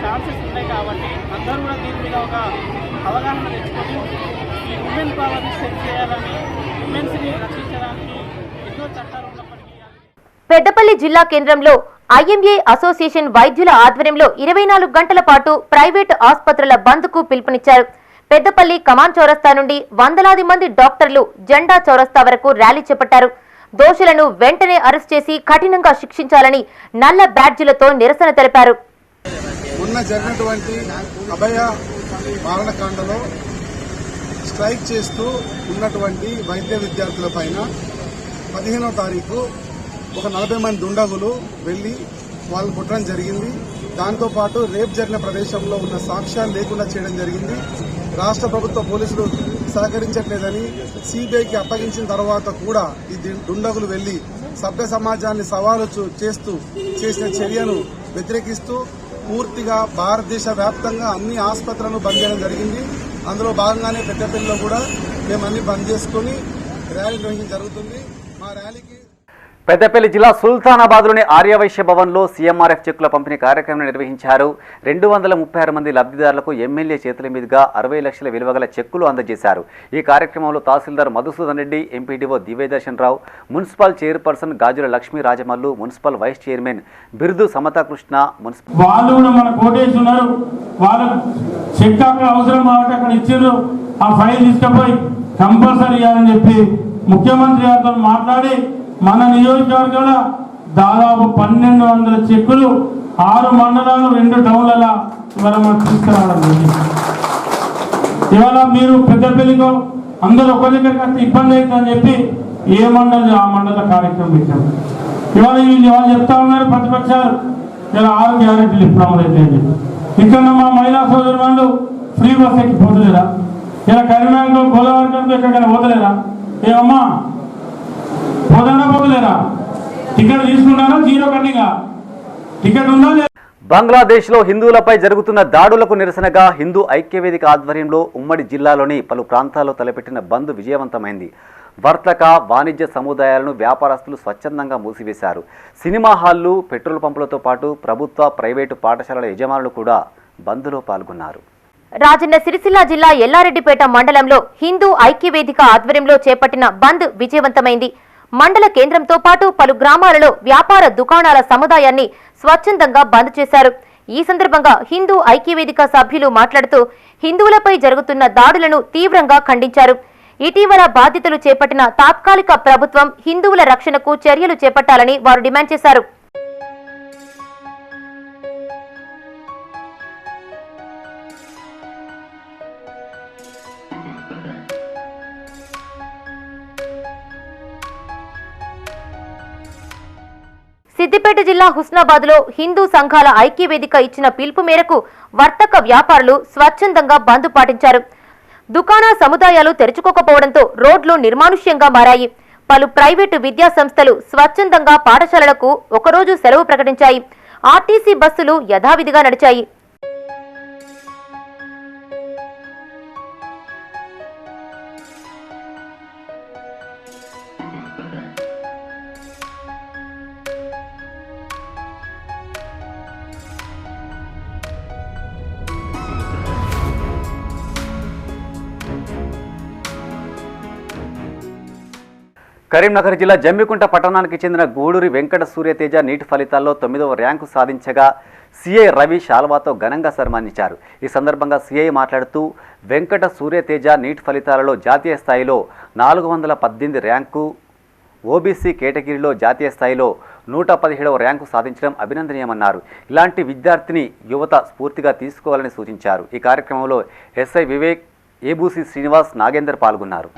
ఛాన్సెస్ ఉన్నాయి. కాబట్టి అందరూ కూడా దీని మీద ఒక అవగాహన తెచ్చుకొని ఈ ఉమెన్ పవర్ని సెట్ చేయాలని, ఉమెన్స్ని రక్షించడానికి ఎన్నో చట్టాలు ఉన్నప్పటికీ పెద్దపల్లి జిల్లా కేంద్రంలో ఐఎంఏ అసోసియేషన్ వైద్యుల ఆధ్వర్యంలో 24 గంటల పాటు ప్రైవేటు ఆసుపత్రుల బంద్కు పిలుపునిచ్చారు. పెద్దపల్లి కమాన్ చౌరస్తా నుండి వందలాది మంది డాక్టర్లు జెండా చౌరస్తా వరకు ర్యాలీ చేపట్టారు. దోషులను వెంటనే అరెస్ట్ చేసి కఠినంగా శిక్షించాలని నల్ల బ్యాడ్జీలతో నిరసన తెలిపారు. మొన్న జరిగినటువంటి అభయ మారణకాండలో స్ట్రైక్ చేస్తూ ఉన్నటువంటి వైద్య విద్యార్థుల పైన 15వ తారీఖు ఒక 40 మంది దుండగులు వెళ్లి వాళ్ళు కొట్టడం జరిగింది. దాంతోపాటు రేప్ జరిగిన ప్రదేశంలో ఉన్న సాక్ష్యాలు లేకుండా చేయడం జరిగింది. రాష్ట్ర ప్రభుత్వ పోలీసులు సహకరించట్లేదని సిబిఐకి అప్పగించిన తర్వాత కూడా ఈ దుండగులు వెళ్లి సభ్య సమాజాన్ని సవాలు చేస్తూ చేసిన చర్యను వ్యతిరేకిస్తూ పూర్తిగా భారతదేశ వ్యాప్తంగా అన్ని ఆసుపత్రులను బంద్ చేయడం జరిగింది. అందులో భాగంగానే పెద్దపల్లిలో కూడా మేము అన్ని బంద్ చేసుకుని ర్యాలీ నిర్వహించడం జరుగుతుంది. మా ర్యాలీకి పెద్దపల్లి జిల్లా సుల్తానాబాద్లోని ఆర్యవైశ్య భవన్లో సీఎంఆర్ఎఫ్ చెక్కుల పంపిణీ కార్యక్రమం నిర్వహించారు. 236 మంది లబ్ధిదారులకు ఎమ్మెల్యే చేతుల మీదుగా 60 లక్షల విలువ గల చెక్కులు అందజేశారు. ఈ కార్యక్రమంలో tahsildar Madhusudan Reddy, MPDO Divyadarshan Rao, municipal chairperson Gajula Lakshmi Rajamallu, municipal vice chairman Birudu Samathakrishna, వాళ్ళు కూడా మన కోటేస్తున్నారు. వాళ్ళకు చెక్ అవసరం కాబట్టి అక్కడ ఇచ్చారు. ఆ ఫైల్ తీసుకుపోయి కంపల్సరీ ఇవ్వాలని చెప్పి ముఖ్యమంత్రి గారితో మాట్లాడి మన నియోజకవర్గంలో దాదాపు 1200 చెక్కులు 6 మండలాలు 2 టౌన్లలో ఇవాళ మనం తీసుకురావడం జరిగింది. ఇవాళ మీరు పెద్దపల్లిలో అందరూ ఒక దగ్గరికి వస్తే ఇబ్బంది అవుతుందని చెప్పి ఏ మండలి ఆ మండల కార్యక్రమం పెట్టాం. ఇవాళ వాళ్ళు చెప్తా ఉన్నారు ప్రతిపక్షాలు ఇలా 6 గ్యారెంటీలు ఇప్పుడు అమలైతే ఇక్కడ మా మహిళా సోదరు వాళ్ళు ఫ్రీ బస్ ఎక్కి పోతలేరా? ఇలా కరీంనగర్లో గోదావరిలో ఎక్కడికైనా పోతలేరా? ఏమమ్మా పోతలేరా? టికెట్ తీసుకుంటారా? 0 కట్టింగా టికెట్ ఉందా? బంగ్లాదేశ్లో హిందువులపై జరుగుతున్న దాడులకు నిరసనగా హిందూ ఐక్యవేదిక ఆధ్వర్యంలో ఉమ్మడి జిల్లాలోని పలు ప్రాంతాల్లో తలపెట్టిన బంద్ విజయవంతమైంది. వర్తక, వాణిజ్య సముదాయాలను వ్యాపారస్తులు స్వచ్ఛందంగా మూసివేశారు. సినిమా హాళ్లు, పెట్రోల్ పంపులతో పాటు ప్రభుత్వ, ప్రైవేటు పాఠశాలల యజమానులు కూడా బంద్లో పాల్గొన్నారు. రాజన్న సిరిసిల్ల జిల్లా ఎల్లారెడ్డిపేట మండలంలో హిందూ ఐక్యవేదిక ఆధ్వర్యంలో చేపట్టిన బంద్ విజయవంతమైంది. మండల కేంద్రంతో పాటు పలు గ్రామాలలో వ్యాపార దుకాణాల సముదాయాన్ని స్వచ్ఛందంగా బంద్ చేశారు. ఈ సందర్భంగా హిందూ ఐక్యవేదిక సభ్యులు మాట్లాడుతూ హిందువులపై జరుగుతున్న దాడులను తీవ్రంగా ఖండించారు. ఇటీవల బాధితులు చేపట్టిన తాత్కాలిక ప్రభుత్వం హిందువుల రక్షణకు చర్యలు చేపట్టాలని వారు డిమాండ్ చేశారు. సిద్దిపేట జిల్లా హుస్నాబాద్ లో హిందూ సంఘాల ఐక్యవేదిక ఇచ్చిన పిలుపు మేరకు వర్తక వ్యాపారులు స్వచ్ఛందంగా బంద్ పాటించారు. దుకాణ సముదాయాలు తెరుచుకోకపోవడంతో రోడ్లు నిర్మానుష్యంగా మారాయి. పలు ప్రైవేటు విద్యా సంస్థలు స్వచ్ఛందంగా పాఠశాలలకు ఒకరోజు సెలవు ప్రకటించాయి. ఆర్టీసీ బస్సులు యథావిధిగా నడిచాయి. కరీంనగర్ జిల్లా జమ్మికుంట పట్టణానికి చెందిన గూడూరి వెంకట సూర్యతేజ నీట్ ఫలితాల్లో 9వ ర్యాంకు సాధించగా సిఐ రవి శాల్వాతో ఘనంగా సన్మానించారు. ఈ సందర్భంగా సిఐ మాట్లాడుతూ వెంకట సూర్యతేజ నీట్ ఫలితాలలో జాతీయ స్థాయిలో 418 ర్యాంకు, ఓబీసీ కేటగిరీలో జాతీయ స్థాయిలో 117వ ర్యాంకు సాధించడం అభినందనీయమన్నారు. ఇలాంటి విద్యార్థిని యువత స్ఫూర్తిగా తీసుకోవాలని సూచించారు. ఈ కార్యక్రమంలో ఎస్ఐ వివేక్, ఏబూసి శ్రీనివాస్, నాగేందర్ పాల్గొన్నారు.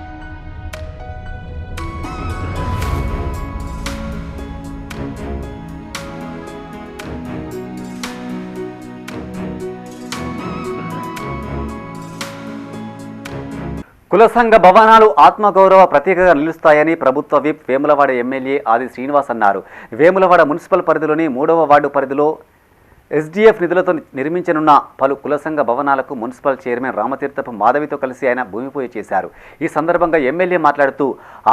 కుల సంఘ భవనాలు ఆత్మగౌరవ ప్రతీకగా నిలుస్తాయని ప్రభుత్వ విప్ వేములవాడ ఎమ్మెల్యే ఆది శ్రీనివాస్ అన్నారు. వేములవాడ మున్సిపల్ పరిధిలోని 3వ వార్డు పరిధిలో ఎస్డీఎఫ్ నిధులతో నిర్మించనున్న పలు కుల సంఘ భవనాలకు మున్సిపల్ చైర్మన్ రామతీర్థపు మాధవితో కలిసి ఆయన భూమి పూజ చేశారు. ఈ సందర్భంగా ఎమ్మెల్యే మాట్లాడుతూ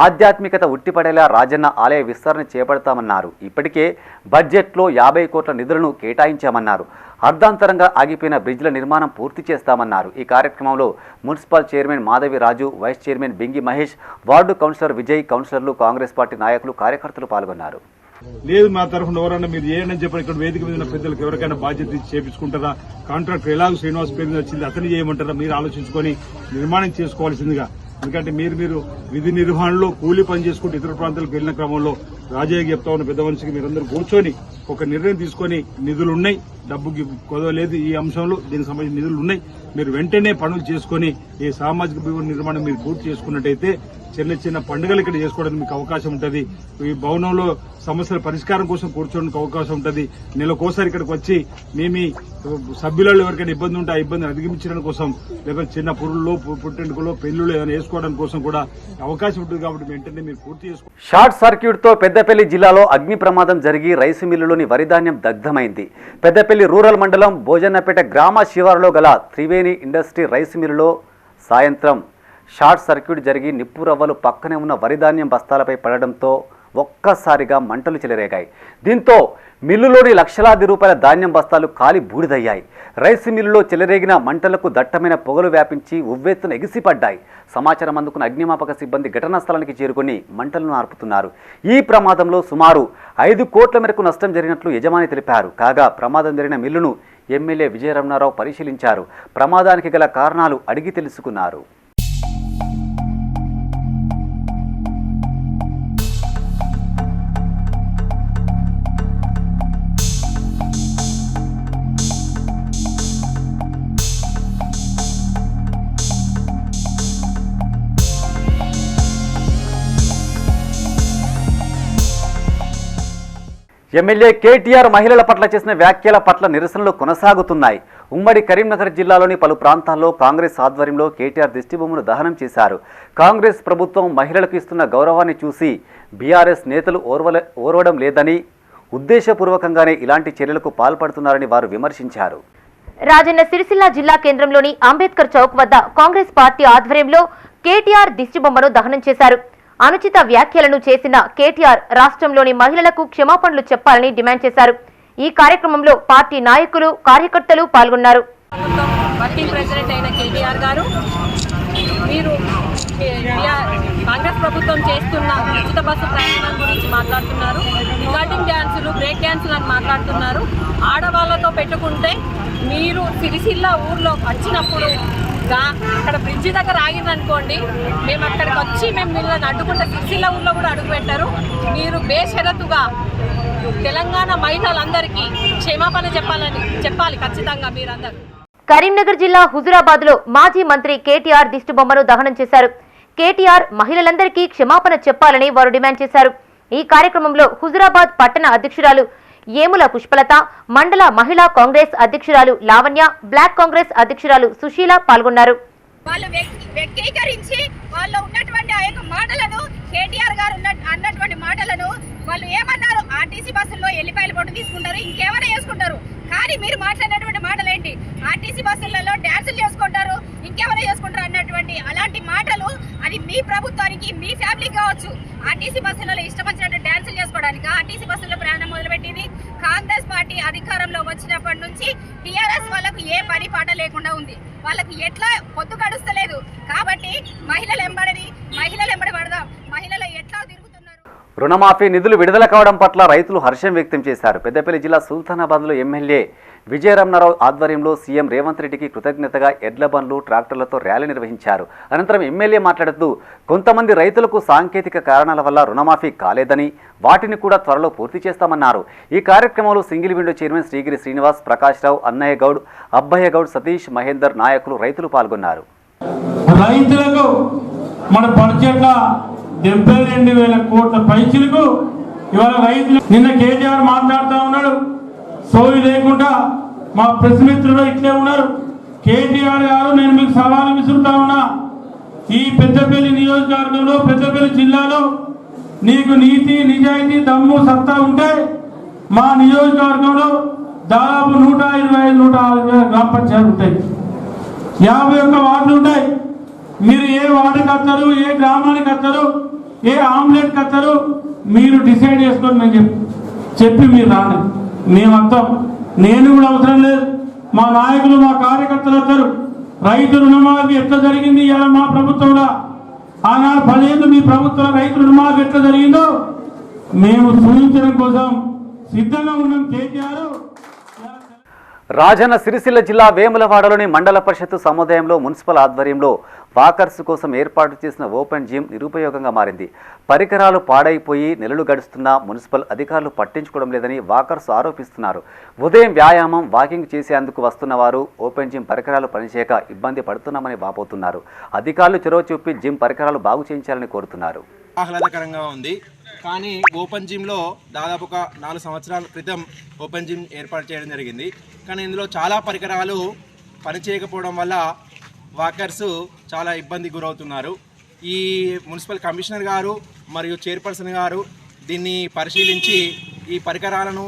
ఆధ్యాత్మికత ఉట్టిపడేలా రాజన్న ఆలయ విస్తరణ చేపడతామన్నారు. ఇప్పటికే బడ్జెట్లో 50 కోట్ల నిధులను కేటాయించామన్నారు. అర్ధాంతరంగా ఆగిపోయిన బ్రిడ్జ్ల నిర్మాణం పూర్తి చేస్తామన్నారు. ఈ కార్యక్రమంలో municipal chairman Madhavi Raju, vice chairman Bingi Mahesh, ward councillor Vijay, కౌన్సిలర్లు, కాంగ్రెస్ పార్టీ నాయకులు, కార్యకర్తలు పాల్గొన్నారు. లేదు మా తరఫున ఎవరన్నా మీరు ఏనని చెప్పండి. ఇక్కడ వేదిక మీద ఉన్న పెద్దలకు ఎవరికైనా బాధ్యత ఇచ్చి చేపించుకుంటారా? కాంట్రాక్టర్ ఎలాగో శ్రీనివాస్ పేరు మీద వచ్చింది, అతను చేయమంటారా? మీరు ఆలోచించుకొని నిర్మాణం చేసుకోవాల్సిందిగా. ఎందుకంటే మీరు విధి నిర్వహణలో కూలీ పని చేసుకుంటూ ఇతర ప్రాంతాలకు వెళ్లిన క్రమంలో రాజయ్యకి చెప్తా ఉన్న పెద్ద మనిషికి మీరందరూ కూర్చొని ఒక నిర్ణయం తీసుకొని నిధులు ఉన్నాయి, డబ్బుకి కొదవలేదు ఈ అంశంలో, దీనికి సంబంధించిన నిధులు ఉన్నాయి, మీరు వెంటనే పనులు చేసుకుని ఈ సామాజిక భవన నిర్మాణం మీరు పూర్తి చేసుకున్నట్టయితే చిన్న చిన్న పండుగలు ఇక్కడ చేసుకోవడానికి మీకు అవకాశం ఉంటుంది. ఈ భవనంలో సమస్యల పరిష్కారం కోసం కూర్చోడానికి అవకాశం ఉంటుంది. నెలకోసారి ఇక్కడికి వచ్చి మీ సభ్యులలో ఎవరికైనా ఇబ్బంది ఉంటే ఆ ఇబ్బందిని అధిగమించడం కోసం, లేకపోతే చిన్న పురుల్లో పుట్టెంటుకలో పెళ్లిళ్ళు ఏదైనా వేసుకోవడం కోసం కూడా అవకాశం ఉంటుంది. కాబట్టి వెంటనే మీరు పూర్తి చేసుకోండి. షార్ట్ సర్క్యూట్ తో పెద్దపల్లి జిల్లాలో అగ్ని ప్రమాదం జరిగి రైసు మిల్లులోని వరిధాన్యం దగ్ధమైంది. పెద్దపల్లి రూరల్ మండలం భోజన్నపేట గ్రామ శివారులో గల త్రివేణి ఇండస్ట్రీ రైసు మిల్లులో సాయంత్రం షార్ట్ సర్క్యూట్ జరిగి నిప్పు రవ్వలు పక్కనే ఉన్న వరిధాన్యం బస్తాలపై పడడంతో ఒక్కసారిగా మంటలు చెలరేగాయి. దీంతో మిల్లులోని లక్షలాది రూపాయల ధాన్యం బస్తాలు కాలి బూడిదయ్యాయి. రైసు మిల్లులో చెలరేగిన మంటలకు దట్టమైన పొగలు వ్యాపించి ఉవ్వెత్తున ఎగిసిపడ్డాయి. సమాచారం అందుకున్న అగ్నిమాపక సిబ్బంది ఘటనా స్థలానికి చేరుకుని మంటలను ఆర్పుతున్నారు. ఈ ప్రమాదంలో సుమారు 5 కోట్ల మేరకు నష్టం జరిగినట్లు యజమాని తెలిపారు. కాగా ప్రమాదం జరిగిన మిల్లును ఎమ్మెల్యే విజయరమణారావు పరిశీలించారు. ప్రమాదానికి గల కారణాలు అడిగి తెలుసుకున్నారు. ఎమ్మెల్యే కేటీఆర్ మహిళల పట్ల చేసిన వ్యాఖ్యల పట్ల నిరసనలు కొనసాగుతున్నాయి. ఉమ్మడి కరీంనగర్ జిల్లాలోని పలు ప్రాంతాల్లో కాంగ్రెస్ ఆధ్వర్యంలో కేటీఆర్ దిష్టిబొమ్మను దహనం చేశారు. కాంగ్రెస్ ప్రభుత్వం మహిళలకు ఇస్తున్న గౌరవాన్ని చూసి బీఆర్ఎస్ నేతలు ఓర్వడం లేదని, ఉద్దేశపూర్వకంగానే ఇలాంటి చర్యలకు పాల్పడుతున్నారని వారు విమర్శించారు. రాజన్న సిరిసిల్ల జిల్లా కేంద్రంలోని అంబేద్కర్ చౌక్ వద్ద కాంగ్రెస్ పార్టీ ఆధ్వర్యంలో కేటీఆర్ దిష్టిబొమ్మను దహనం చేశారు. అనుచిత వ్యాఖ్యలను చేసిన కేటీఆర్ రాష్ట్రంలోని మహిళలకు క్షమాపణలు చెప్పాలని డిమాండ్ చేశారు. ఈ కార్యక్రమంలో పార్టీ నాయకులు, కార్యకర్తలు పాల్గొన్నారు. వర్కింగ్ ప్రెసిడెంట్ అయిన కేటీఆర్ గారు, మీరు కాంగ్రెస్ ప్రభుత్వం చేస్తున్న ఉచిత బస్సు ప్రయాణం గురించి మాట్లాడుతున్నారు. రికార్డింగ్ డ్యాన్సులు, బ్రేక్ డ్యాన్సులు అని మాట్లాడుతున్నారు. ఆడవాళ్లతో పెట్టుకుంటే మీరు సిరిసిల్ల ఊర్లో వచ్చినప్పుడు అక్కడ బ్రిడ్జి దగ్గర ఆగిందనుకోండి, మేము అక్కడికి వచ్చి మేము వీళ్ళని అడ్డుకుంటే సిరిసిల్ల ఊర్లో కూడా అడుగు పెట్టారు. మీరు బేషరతుగా తెలంగాణ మహిళలందరికీ క్షమాపణ చెప్పాలి ఖచ్చితంగా మీరందరూ. కరీంనగర్ జిల్లా హుజురాబాద్ లో మాజీ మంత్రి కేటీఆర్ దిష్టిబొమ్మను దహనం చేశారు. కేటీఆర్ మహిళలందరికీ క్షమాపణ చెప్పాలని వారు డిమాండ్ చేశారు. ఈ కార్యక్రమంలో హుజురాబాద్ పట్టణ అధ్యక్షురాలు ఏముల పుష్పలత, మండల మహిళా కాంగ్రెస్ అధ్యక్షురాలు లావణ్య, బ్లాక్ కాంగ్రెస్ అధ్యక్షురాలు సుశీల పాల్గొన్నారు. వాళ్ళు వ్యక్తీకరించి వాళ్ళు ఉన్నటువంటి ఆ యొక్క మాటలను, కేటీఆర్ గారు అన్నటువంటి మాటలను వాళ్ళు ఏమన్నారు, ఆర్టీసీ బస్సుల్లో ఎల్లిపాయల పొట్టు తీసుకుంటారు, ఇంకేమైనా చేసుకుంటారు. కానీ మీరు మాట్లాడినటువంటి మాటలు ఏంటి, ఆర్టీసీ బస్సులలో డ్యాన్సులు చేసుకుంటారు, ఇంకేమైనా చేసుకుంటారు అన్నటువంటి అలాంటి మాటలు, అది మీ ప్రభుత్వానికి, మీ ఫ్యామిలీ కావచ్చు. ఆర్టీసీ బస్సులలో ఇష్టం వచ్చినట్టు డ్యాన్సులు చేసుకోవడానికి ఆర్టీసీ బస్సుల్లో ప్రయాణం మొదలుపెట్టింది కాంగ్రెస్ పార్టీ అధికారంలో వచ్చినప్పటి నుంచి. టీఆర్ఎస్ వాళ్ళకు ఏ పని పాట లేకుండా ఉంది, వాళ్ళకు ఎట్లా పొద్దు గడుస్తలేదు. కాబట్టి మహిళలు ఎంబడి పడదాం, మహిళలు ఎట్లా తిరుగుతున్నారు. రుణమాఫీ నిధులు విడుదల కావడం పట్ల రైతులు హర్షం వ్యక్తం చేశారు. పెద్దపల్లి జిల్లా సుల్తానాబాద్లో ఎమ్మెల్యే విజయరమణారావు ఆధ్వర్యంలో సీఎం రేవంత్ రెడ్డికి కృతజ్ఞతగా ఎడ్ల బండ్లు, ట్రాక్టర్లతో ర్యాలీ నిర్వహించారు. అనంతరం ఎమ్మెల్యే మాట్లాడుతూ కొంతమంది రైతులకు సాంకేతిక కారణాల వల్ల రుణమాఫీ కాలేదని, వాటిని కూడా త్వరలో పూర్తి చేస్తామన్నారు. ఈ కార్యక్రమంలో single window chairman Srigiri Srinivas, Prakash Rao, Annayya Goud, Abbayya Goud, Satish, Mahender, నాయకులు, రైతులు పాల్గొన్నారు. రైతులకు మన బడ్జెట్ల 72,000 కోట్ల పైసలకు ఇవాళ రైతులు, నిన్న కేటీఆర్ మాట్లాడుతూ ఉన్నాడు, సోయి లేకుండా మా ప్రెస్ మిత్రులు ఇట్లే ఉన్నారు. కేటీఆర్ గారు, నేను మీకు సవాలు విసురుతా ఉన్నా, ఈ పెద్దపల్లి నియోజకవర్గంలో, పెద్దపల్లి జిల్లాలో నీకు నీతి, నిజాయితీ, దమ్ము, సత్తా ఉంటే మా నియోజకవర్గంలో దాదాపు 125-140 గ్రామ పంచాయతీలు ఉంటాయి, 51 వార్డులు ఉంటాయి. మీరు ఏ వార్డుకి వస్తారు, ఏ గ్రామానికి వస్తారు, ఏ ఆమ్లెట్కి వస్తారు, మీరు డిసైడ్ చేసుకొని మేము చెప్పి మీరు రాండి, మేము వస్తాం. నేను కూడా అవసరం లేదు, మా నాయకులు, మా కార్యకర్తలు వస్తారు. రైతు రుణమాఫీ ఎట్లా జరిగింది ఇలా మా ప్రభుత్వంలో, ఆనాడు 10 ఏళ్ళు మీ ప్రభుత్వంలో రైతు రుణమాఫీ ఎట్లా జరిగిందో మేము చూపించడం కోసం సిద్ధంగా ఉన్నాం. కేటీఆర్ రాజన్న సిరిసిల్ల జిల్లా వేములవాడలోని మండల పరిషత్తు సముదాయంలో మున్సిపల్ ఆధ్వర్యంలో వాకర్స్ కోసం ఏర్పాటు చేసిన ఓపెన్ జిమ్ నిరుపయోగంగా మారింది. పరికరాలు పాడైపోయి నెలలు గడుస్తున్నా మున్సిపల్ అధికారులు పట్టించుకోవడం లేదని వాకర్స్ ఆరోపిస్తున్నారు. ఉదయం వ్యాయామం వాకింగ్ చేసేందుకు వస్తున్న వారు ఓపెన్ జిమ్ పరికరాలు పనిచేయక ఇబ్బంది పడుతున్నామని వాపోతున్నారు. అధికారులు చొరవ చూపి జిమ్ పరికరాలు బాగు చేయించాలని కోరుతున్నారు. ఆహ్లాదకరంగా ఉంది. కానీ ఓపెన్ జిమ్లో దాదాపు ఒక 4 సంవత్సరాల క్రితం ఓపెన్ జిమ్ ఏర్పాటు చేయడం జరిగింది. కానీ ఇందులో చాలా పరికరాలు పనిచేయకపోవడం వల్ల వాకర్స్ చాలా ఇబ్బంది గురవుతున్నారు. ఈ మున్సిపల్ కమిషనర్ గారు మరియు చైర్పర్సన్ గారు దీన్ని పరిశీలించి ఈ పరికరాలను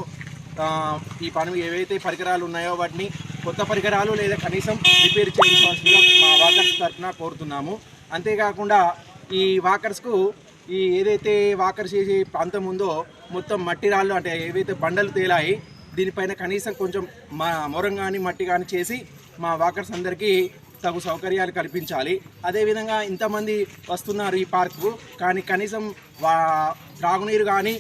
ఈ పని ఏవైతే పరికరాలు ఉన్నాయో వాటిని కొత్త పరికరాలు లేదా కనీసం రిపేర్ చేయించాల్సిందిగా మా వాకర్స్ తరఫున కోరుతున్నాము. అంతేకాకుండా ఈ వాకర్స్కు ఈ ఏదైతే వాకర్స్ చేసే ప్రాంతం ఉందో మొత్తం మట్టి రాళ్ళు అంటే ఏవైతే బండలు తేలాయి దీనిపైన కనీసం కొంచెం మొరం కానీ మట్టి కానీ చేసి మా వాకర్స్ అందరికీ తగు సౌకర్యాలు కల్పించాలి. అదేవిధంగా ఇంతమంది వస్తున్నారు ఈ పార్కు, కానీ కనీసం త్రాగునీరు కానీ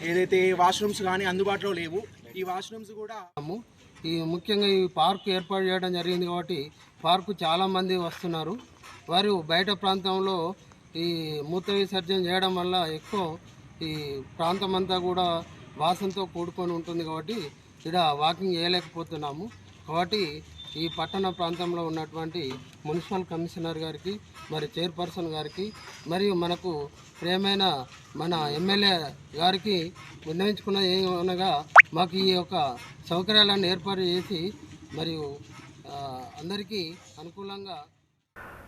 ఏదైతే వాష్రూమ్స్ కానీ అందుబాటులో లేవు. ఈ వాష్రూమ్స్ కూడా ముఖ్యంగా ఈ పార్కు ఏర్పాటు చేయడం జరిగింది కాబట్టి పార్కు చాలామంది వస్తున్నారు. వారు బయట ప్రాంతంలో ఈ మూత్ర విసర్జన చేయడం వల్ల ఎక్కువ ఈ ప్రాంతం అంతా కూడా వాసనతో కూడుకొని ఉంటుంది కాబట్టి ఇక్కడ వాకింగ్ చేయలేకపోతున్నాము. కాబట్టి ఈ పట్టణ ప్రాంతంలో ఉన్నటువంటి మున్సిపల్ కమిషనర్ గారికి మరి చైర్పర్సన్ గారికి మరియు మనకు ప్రియమైన మన ఎమ్మెల్యే గారికి విన్నవించుకున్నది ఏమనగా మాకు ఈ యొక్క సౌకర్యాలను ఏర్పాటు చేసి మరియు అందరికీ అనుకూలంగా.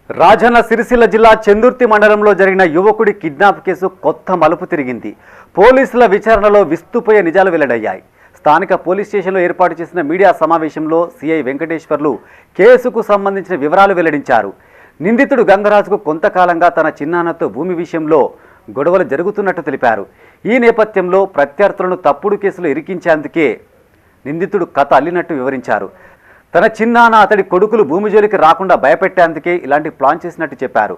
రాజన్న సిరిసిల్ల జిల్లా చందుర్తి మండలంలో జరిగిన యువకుడి కిడ్నాప్ కేసు కొత్త మలుపు తిరిగింది. పోలీసుల విచారణలో విస్తుపోయే నిజాలు వెల్లడయ్యాయి. స్థానిక పోలీస్ స్టేషన్లో ఏర్పాటు చేసిన మీడియా సమావేశంలో సిఐ వెంకటేశ్వర్లు కేసుకు సంబంధించిన వివరాలు వెల్లడించారు. నిందితుడు గంగరాజుకు కొంతకాలంగా తన చిన్నాన్నతో భూమి విషయంలో గొడవలు జరుగుతున్నట్టు తెలిపారు. ఈ నేపథ్యంలో ప్రత్యర్థులను తప్పుడు కేసులు ఇరికించేందుకే నిందితుడు కథ అల్లినట్టు వివరించారు. తన చిన్నాన్న అతడి కొడుకులు భూమి జోలికి రాకుండా భయపెట్టేందుకే ఇలాంటి ప్లాన్ చేసినట్టు చెప్పారు.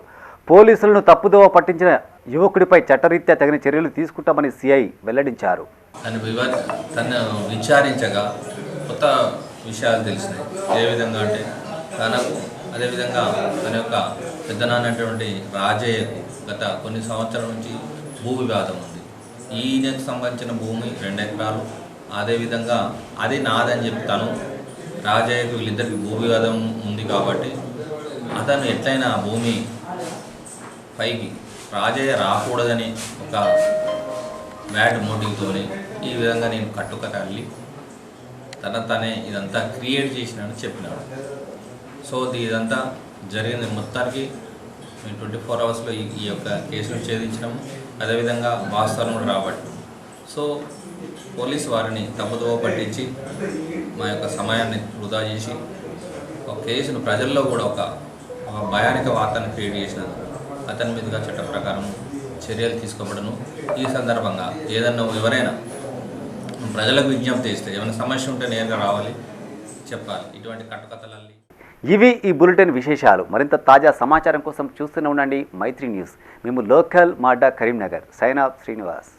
పోలీసులను తప్పుదోవ పట్టించిన యువకుడిపై చట్టరీత్యా తగిన చర్యలు తీసుకుంటామని సిఐ వెల్లడించారు. తను విచారించగా కొత్త విషయాలు తెలిసినాయి. ఏ విధంగా అంటే తనకు అదేవిధంగా తన యొక్క పెద్దనాన్నటువంటి రాజయ్యకు గత కొన్ని సంవత్సరాల నుంచి భూ వివాదం ఉంది. ఈయనకు సంబంధించిన భూమి 2 ఎకరాలు, అదేవిధంగా అది నాదని చెప్తాను. రాజయ్యకు వీళ్ళిద్దరికి భూ వివాదం ఉంది కాబట్టి అతను ఎట్లయినా భూమి పైకి రాజయ్య రాకూడదని ఒక బ్యాడ్ మోటివ్తోనే ఈ విధంగా నేను కట్టుకథ అల్లి తనే ఇదంతా క్రియేట్ చేసినాను చెప్పినాడు. సో ఇదంతా జరిగింది. మొత్తానికి 24 అవర్స్లో ఈ యొక్క కేసును ఛేదించడం, అదేవిధంగా వాస్తవాలను కూడా రాబట్టడం. సో పోలీసు వారిని తప్పుదోవ పట్టించి మా యొక్క సమయాన్ని వృధా చేసి ఒక కేసును ప్రజల్లో కూడా ఒక భయానిక వార్తను క్రియేట్ చేసినందుకు అతని మీదుగా చట్ట ప్రకారం చర్యలు తీసుకోబడను. ఈ సందర్భంగా ఏదన్నా ఎవరైనా ప్రజలకు విజ్ఞప్తి చేస్తే ఏమైనా సమస్య ఉంటే నేరుగా రావాలి, చెప్పాలి. ఇటువంటి కట్టుకథలల్లి ఇవి ఈ బులెటిన్ విశేషాలు. మరింత తాజా సమాచారం కోసం చూస్తూనే ఉండండి మైత్రి న్యూస్. మేము లోకల్ మాడ్డా కరీంనగర్. Sign off Srinivas.